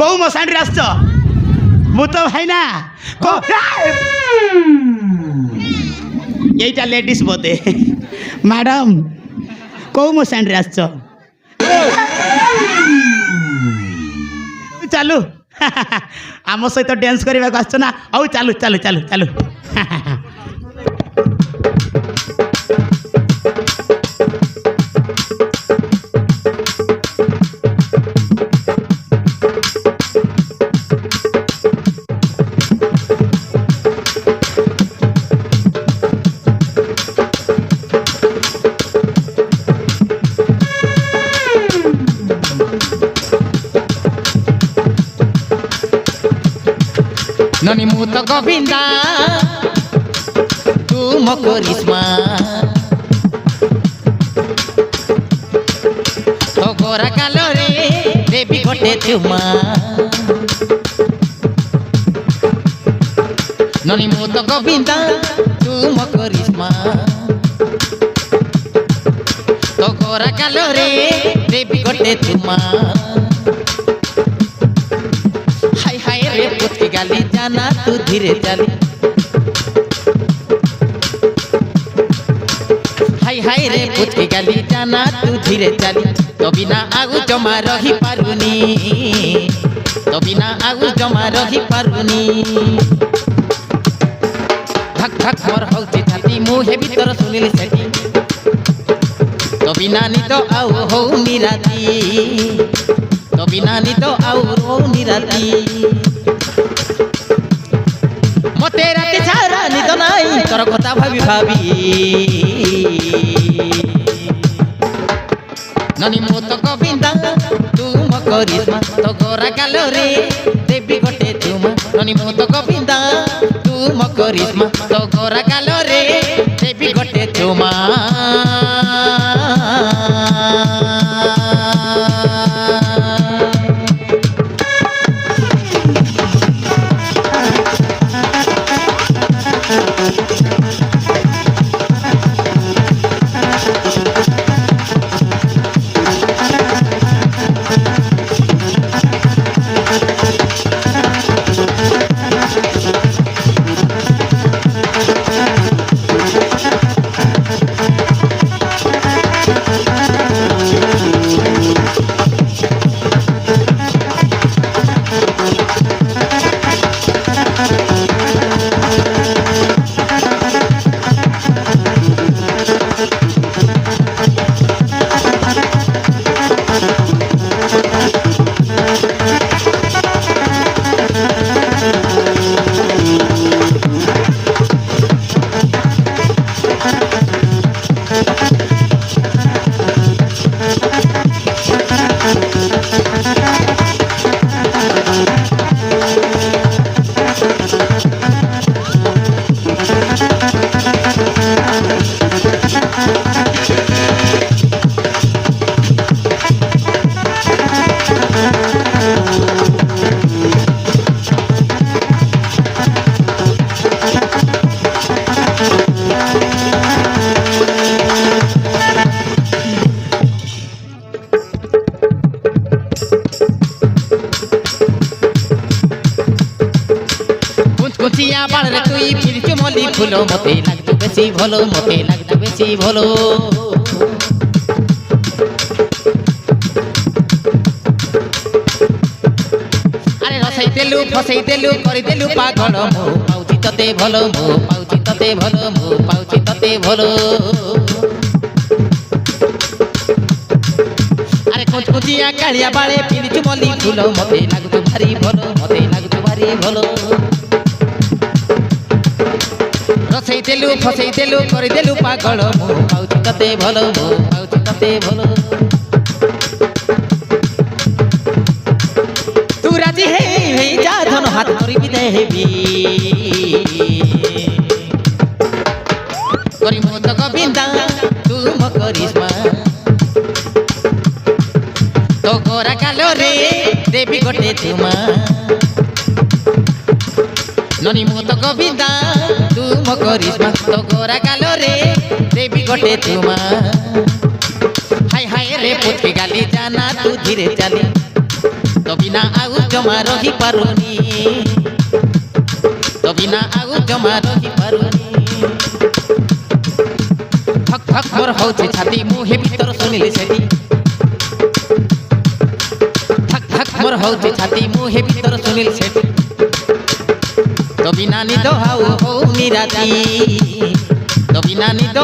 কৌ মশাণী আসছ মু তো ভাই না এইটা লেডিস বোধে ম্যাডাম কৌ মশাণী আসছ চালু আম সহিত ড্যান্স করা আসছ না আউ চালু চালু চালু চালু ननी मुत गोविंदा तू मकरिश्मा तो गोरा कालो रे देवी गोटे चुमा ननी मुत गोविंदा तू मकरिश्मा तो गोरा कालो रे देवी गोटे चुमा पुचकी गाली जाना तू धीरे चली हाय हाय रे पुचकी गाली जाना तू धीरे चली तो बिना आगु जमा रही पारुनी तो बिना आगु जमा रही पारुनी धक धक मोर होची छाती मुहे भीतर सुनिली सेठी तो बिना नी तो आउ हो निराती तो बिना नी तो आउ हो निराती मते राति सारा निद नाई तोर कथा भाबी भाबी ननी मुत गोविंदा तू मकरिश्मा तो गोरा गालो रे देवी गोटे चुमा ननी मुत गोविंदा तू मकरिश्मा तो गोरा गालो रे देवी गोटे चुमा कुचिया बाल रे तुई फिर चुमली फुलो मते लागतु बेसी भलो मते लागतु बेसी भलो अरे रसई देलु फसई देलु करि देलु पागल मो पाउची तते भलो मो पाउची तते भलो मो पाउची तते भलो अरे कुचिया कालिया बाले फिर चुमली फुलो मते लागतु भारी भलो मते लागतु भारी भलो रसई देलु फसई देलु करि देलु पागल मो पाउची तते भलो मो पाउची तते भलो तू राजी हे जा धन हाथ करि भी देबी करि मुत गोविंदा तू मकरिश्मा तो गोरा कालो रे देवी गोटे चुमा ननी मुत गोविंदा तू मकरिश्मा तो गोरा कालो रे देवी गोटे चुमा हाय हाय रे पुचकी गाली जाना तू धीरे चली तो तो बिना आउ जमा रही पारुनी तो बिना आउ जमा रही पारुनी धक धक मोर होचे छाती मुहे भीतर सुनिले सेठी धक धक मोर होचे छाती मुहे भीतर सुनिले सेठी तो बिना निद हाउ हो निराती तो बिना निद